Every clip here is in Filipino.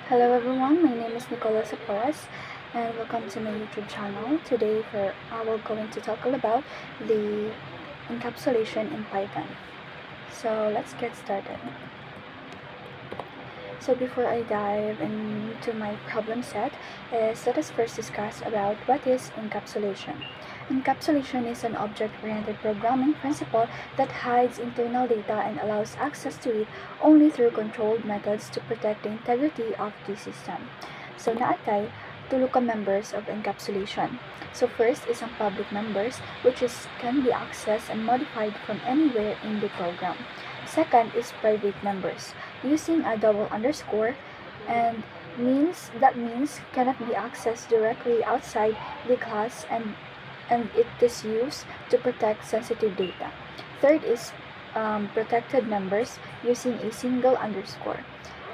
Hello everyone, my name is Nicola Saporas and welcome to my YouTube channel. Today we're going to talk all about the encapsulation in Python. So let's get started. So before I dive into my problem set, let us first discuss about what is encapsulation. Encapsulation is an object-oriented programming principle that hides internal data and allows access to it only through controlled methods to protect the integrity of the system. So naatay, tulo ka members of encapsulation. So first is ang public members, which can be accessed and modified from anywhere in the program. Second is private members, using a double underscore and means cannot be accessed directly outside the class and it is used to protect sensitive data. Third is protected members using a single underscore.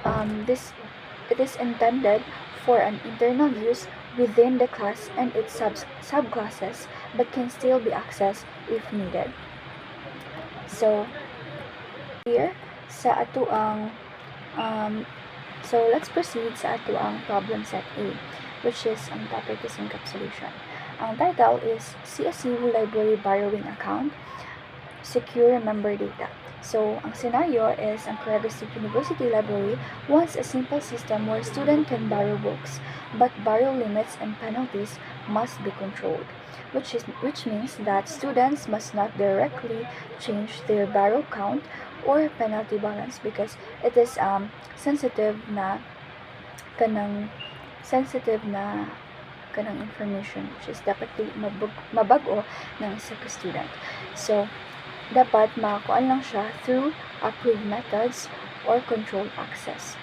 It is intended for an internal use within the class and its subclasses, but can still be accessed if needed. So here sa ato ang so let's proceed sa ato ang problem set A, which is ang topic is encapsulation. Ang title is CSU Library Borrowing Account, Secure Member Data. So, ang scenario is ang Caraga State University Library wants a simple system where students can borrow books, but borrow limits and penalties must be controlled, which means that students must not directly change their borrow count or penalty balance because it is sensitive na kanang information, which is dapat mabago ng isa ka student. So dapat makakuan lang siya through approved methods or controlled access.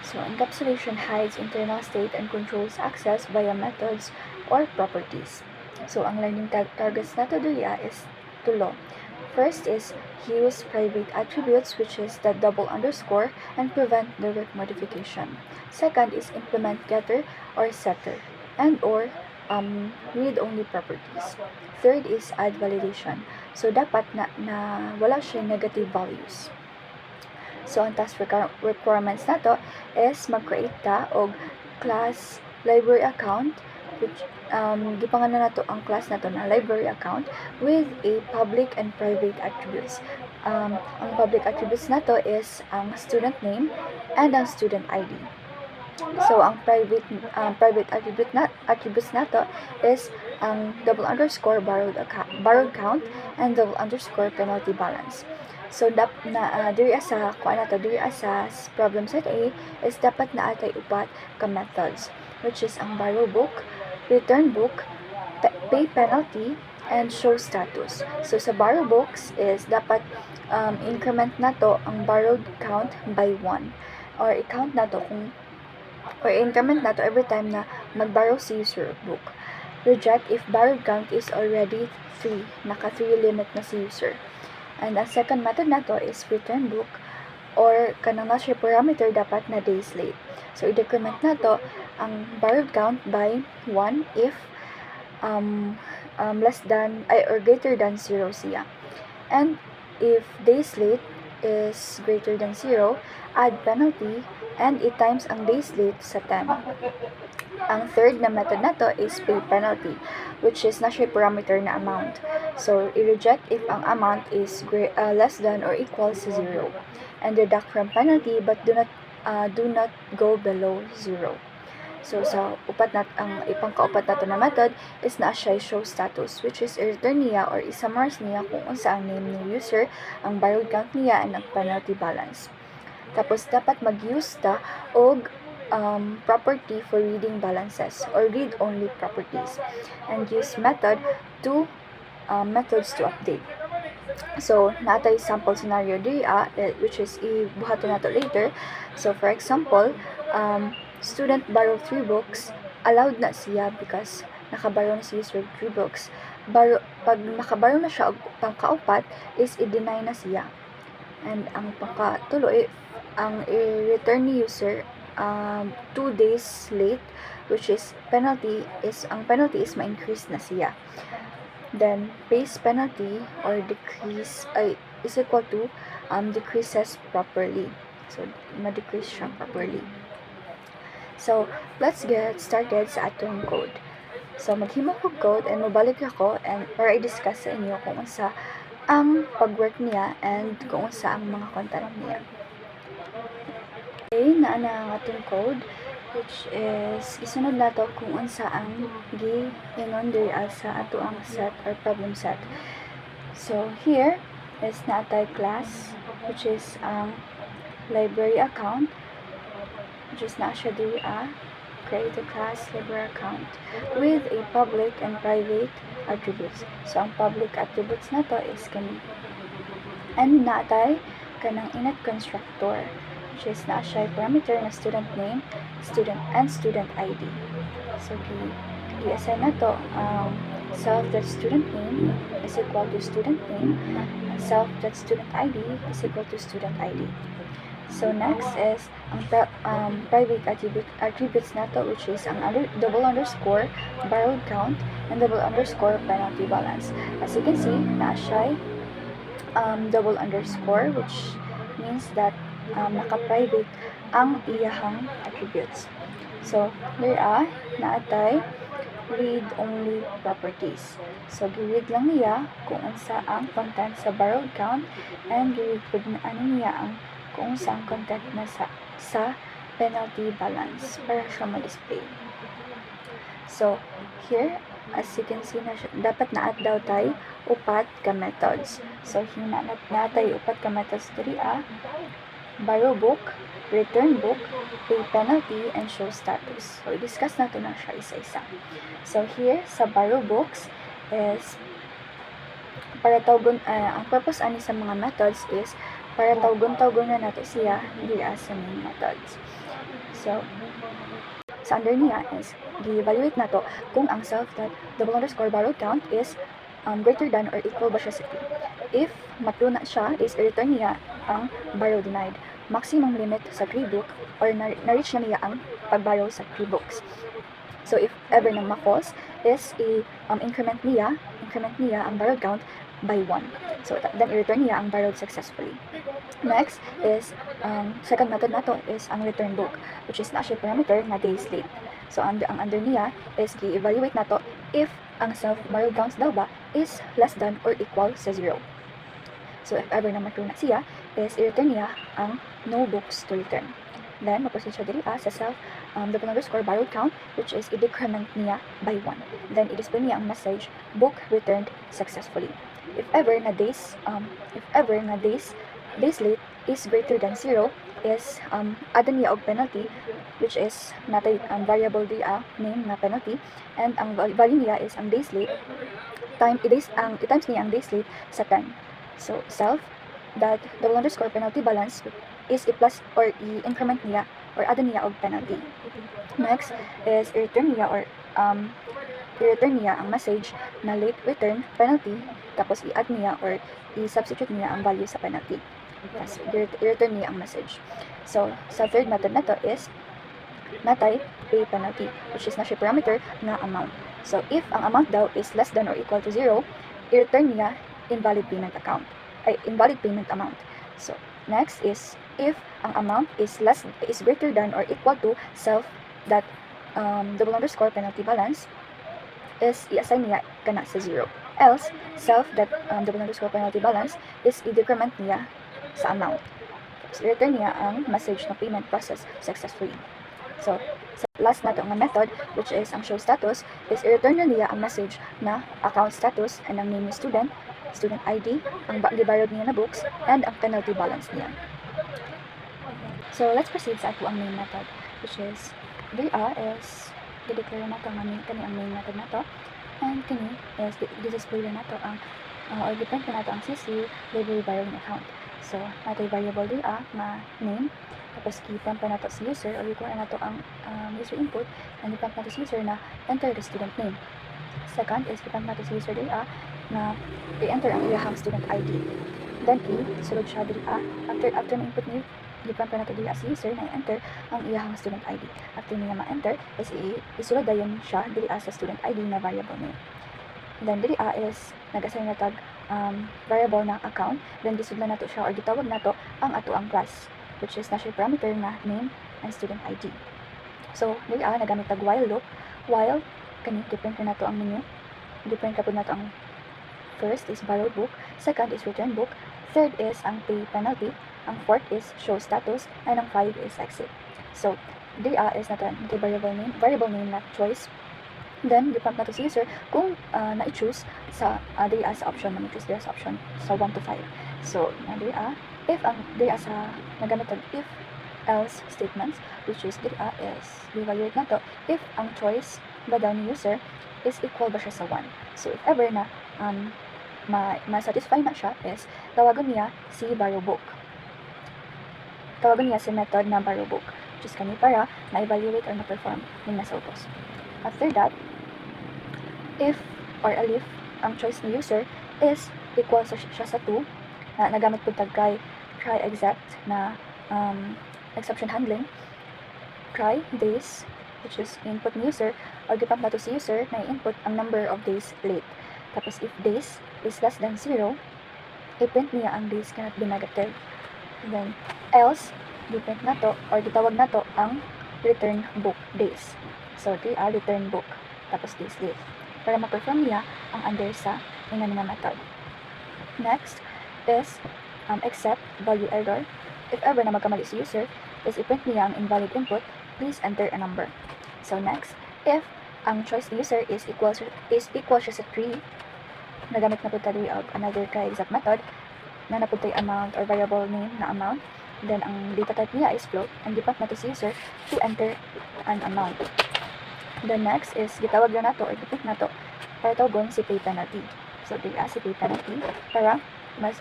So encapsulation hides internal state and controls access via methods or properties. So ang learning targets nato diya is tulo. First is use private attributes, which is the double underscore, and prevent direct modification. Second is implement getter or setter and or read-only properties. Third is add validation. So dapat na wala siya negative values. So ang task requirements nato is mag-create ta og class library account, which gipangalan nato ang class nato na library account with a public and private attributes. Ang public attributes nato is ang student name and ang student ID. So ang private attributes nato is ang double underscore borrowed count and double underscore penalty balance. So diri sa problem set A is dapat na atay upat ka methods, which is ang borrow book, return book, pay penalty, and show status. So sa borrow books is dapat increment nato ang borrowed count by 1 or i-count nato kung or increment nato every time na mag-borrow si user book. Reject if borrowed count is already 3, naka 3 limit na si user. And ang second method nato is return book or kanang na siya parameter dapat na days late. So i-decrement nato ang borrowed count by 1 if less than or greater than 0 siya. And if days late is greater than 0, add penalty and i-times ang days late sa 10. Ang third na method nato is pay penalty, which is na siya parameter na amount. So i-reject if ang amount is less than or equal to 0, and deduct from penalty but do not go below 0. So sa ang ipangkaupat nato na method is na siya show status, which is i-return niya or i-summarize niya kung unsa ang name ni user, ang borrowed count niya, and ang penalty balance. Tapos dapat mag-use ta og property for reading balances or read-only properties and use methods to update. So natay sample scenario diri which is ibuhaton nato later. So for example, student borrow 3 books, allowed na siya because nakaborrow na si user 3 books. Pag nakaborrow na siya og pangkaupat is i-deny na siya. And ang pangkatulo ang i-return ni user 2 days late, which is penalty is ma-increase na siya. Then base penalty or decrease is equal to decreases properly. So ma-decrease siya properly. So, let's get started sa atong code. So, maghimo ko code and mabalik ako and para i-discuss sa inyo kung unsa ang pag-work niya and kung unsa ang mga content niya. Okay, naa na ang atong code, which is isunod nato kung unsa ang gi-ingon diri sa ato ang set or problem set. So, here is naatay class, which is ang library account, which is na siya diri create a class library account with a public and private attributes. So, ang public attributes na to is kani. And naatay kanang init constructor, which is na siya parameter na student name, student, and student ID. So, i-assign na to self.student name is equal to student name, self.student ID is equal to student ID. So, next is ang private attributes na to, which is ang double underscore borrowed count and double underscore penalty balance. As you can see, na siya double underscore, which means that naka-private ang iyahang attributes. So, there naatay read-only properties. So, gi-read lang niya kung unsa ang content sa borrowed count and gi-read po na niya ang kung unsa ang content na sa penalty balance para siya ma-display. So, here, as you can see, dapat na-add daw tayo upat ka methods. So, here naatay upat ka methods diri borrow book, return book, pay penalty, and show status. So, i-discuss nato na siya isa-isa. So, here, sa borrow books is para tawgon, ang purpose ani sa mga methods is para tawgon na nato siya diri sa main methods. So, sa under niya is gi-evaluate nato kung ang self.double underscore borrowed count is greater than or equal ba siya sa 3. If matro na siya, is i-return niya ang borrow denied. Maximum limit sa 3 book or na-reach na niya ang pag-borrow sa 3 books. So, if ever na ma-false, is increment niya ang borrowed count by 1. So, then i-return niya ang borrowed successfully. Next is, second method nato is ang return book, which is na siya parameter na days late. So, ang under niya is i-evaluate nato if ang self-borrowed counts daw ba is less than or equal sa 0. So, if ever na matro na siya, is i-return niya ang no books to return. Then, maproceed siya diri sa self-double underscore borrowed count, which is i-decrement niya by 1. Then, i-display niya ang message, book returned successfully. If ever na days late is greater than 0, is add niya og penalty, which is natay variable di name na penalty, and ang value niya is ang days late i-times niya ang days late sa 10. So, self that double underscore penalty balance is i-plus or i-increment niya or add niya og penalty. Next is i-return niya ang message na late return penalty, tapos i-add niya or i-substitute niya ang value sa penalty. Tapos i-return niya ang message. So, sa third method na to is natay pay penalty, which is na siya parameter na amount. So, if ang amount daw is less than or equal to 0, i-return niya invalid payment amount. So, next is if ang amount is greater than or equal to self that double underscore penalty balance, is i-assign niya kana sa 0. Else, self that double underscore penalty balance is i-decrement niya sa amount. So, i-return niya ang message na payment process successfully. So, sa last nato nga method, which is ang show status, is i-return na niya ang message na account status and ang name ni student ID, ang gibayad niya na books, and ang penalty balance niya. So, let's proceed sa ato ang main method, which is is i-declare na ito kani ang main method na to, and kani is i-display na ito ang or depend na ito ang CC library borrowing account. So, nato variable na name, tapos i-prompt pa nato si user or require nato ang user input, and i-prompt nato si user na enter the student name. Second is i-prompt nato si user na i-enter ang iyahang student ID. Then sulod siya after ma-input niyo, i-prompt pa nato si user na i-enter ang iyahang student ID. After niya ma-enter, is isulod dayon siya sa student ID na variable niya. Then is nag-assign na tag variable na account, then gisudlan nato siya or gitawag nato ang ato ang class, which is na siya parameter na name and student ID. So, dili nagamit tag while loop. While, kani, different na to ang menu. Different kapag na to ang first is borrowed book, second is return book, third is ang pay penalty, ang fourth is show status, and ang 5 is exit. So, dili is na to variable name na choice. Then, gipump na to sa user kung na-choose sa dili sa option na choose sa option sa 1 to 5. So, dili if ang dili sa nagamit tag if else statements, which is dili is evaluate na to if ang choice ba daw ni user is equal ba siya sa 1. So, if ever na ma-satisfy na siya is tawagan niya si borrow book. Tawagan niya si method na borrow book, which is kani para ma-evaluate or ma-perform yung nasa utos. After that, if or if ang choice ni user is equal siya sa 2, na nagamit po tag try exact na exception handling, try days, which is input ni user, or gipump na to si user na i-input ang number of days late. Tapos if days is less than 0, i-print niya ang days cannot be negative. Then else, i-print na to or gitawag na to ang return book days. So return book tapos days late para ma-perform niya ang under sa nga method. Next is except value error. If ever na magkamali si user, is i-print niya ang invalid input, please enter a number. So next, if ang choice ni user is equal siya sa 3, nagamit na po tayo of another try exact method na napunta yung amount or variable name na amount, then ang data type niya is float, and gipump na to si user to enter an amount. The next is gitawag na to or gipump na to para tawagon si pay penalty. So si pay penalty para mas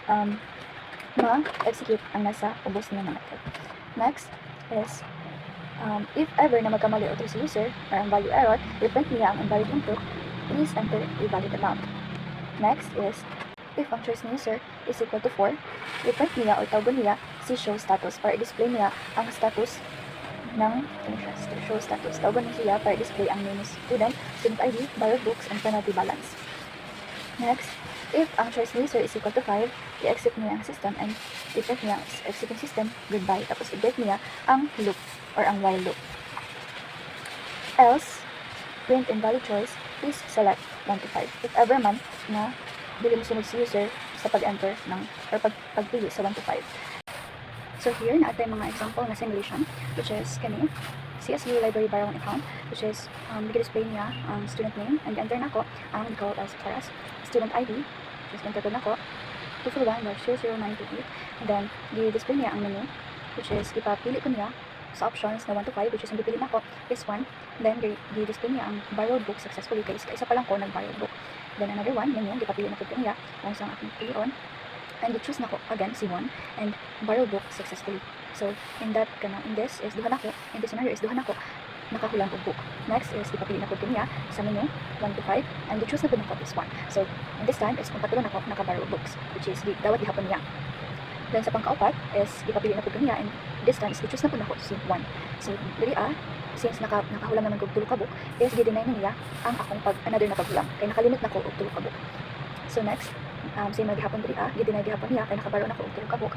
ma-execute ang nasa ubos niya na method. Next is if ever na magkamali o si user or ang value error, i-print niya ang invalid input, please enter a valid amount. Next is if ang choice ni user is equal to 4, i-print niya o tawagan niya si show status para i-display niya ang status ng show status. Tawagan niya para i-display ang name of student ID, borrowed books, and penalty balance. Next, if ang choice ni user is equal to 5, i-exit niya ang system and i-print niya ang exiting system, goodbye. Tapos i-break niya ang loop or ang while loop. Else, print invalid choice, please select 1 to 5. If ever man na dili mo sunod si user sa pag-enter ng or pagpili sa 1 to 5. So here na atay mga example na simulation, which is kani CSU library borrowing account, which is display niya ang student name, and enter nako ang code as far as student ID, which is enter ko nako 241-00928, and then di-display niya ang menu, which is ipapili ko niya sa options na 1 to 5, which is ang pipili nako is 1, then di-display niya ang borrowed book successfully, kaya isa pa lang ko nag-borrowed book. Then another one, menu, di-papili na ko niya kung saan akong pilion, and i-choose nako again si 1 and borrow book successfully. So in this is duha nako, in this scenario is duha nako nakahulang og book. Next is ipapili na ko niya sa menu 1 to 5, and i-choose na ko nako is 1. So in this time is kung patulo nako naka-borrow books, which is dawat gihapon niya. Then sa pangkaupat is ipapili na ko niya, and this time is i-choose na ko nako si 1. So dili since nakahulang naman ko og tulo ka book, is gi-deny na niya ang akong another na paghulang kay nakalimit na ko og tulo ka book. So next, same na gihapon diri gi-deny gihapon niya kay nakabaro na ko og tulo ka book.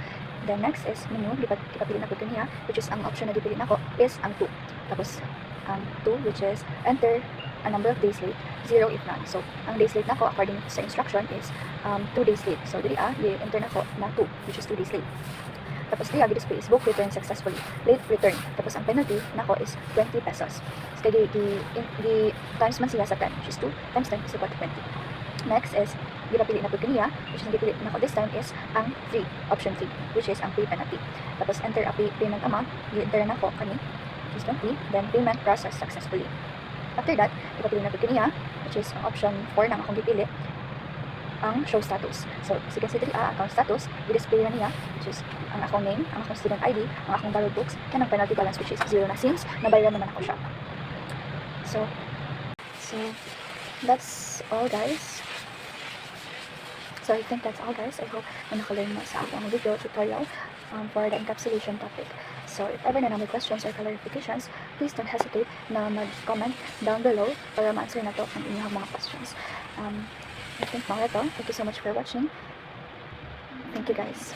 Then next is menu, ipapili na ko niya, which is ang option na dipili nako is ang 2. Tapos 2, which is enter a number of days late, 0 if none. So ang days late nako according sa instruction is 2 days late. So diri enter nako na 2, which is 2 days late. Tapos diri display is book return successfully, late return. Tapos ang penalty nako is 20 pesos. So di times man siya sa 10, which is 2 times 10 is equal to 20. Next is gipapili na po kaniya, which is gipili na ko this time is ang 3, option 3, which is ang pay penalty. Tapos enter a payment amount, i-enter na ko kani, which is 20, then payment process successfully. After that, gipapili na po kaniya, which is option 4 na akong gipili, ang show status. So, as you can see diri, account status, i-display na niya, which is ang akong name, ang akong student ID, ang akong borrowed books, and ang penalty balance, which is 0 na since nabayaran naman ako siya. So that's all, guys. So I think that's all, guys. I hope na nakalearn mo sa akong video tutorial for the encapsulation topic. So if ever na may questions or clarifications, please don't hesitate na mag-comment down below para ma-answer na to ang inyong mga questions. I think mga ito. Thank you so much for watching. Thank you, guys.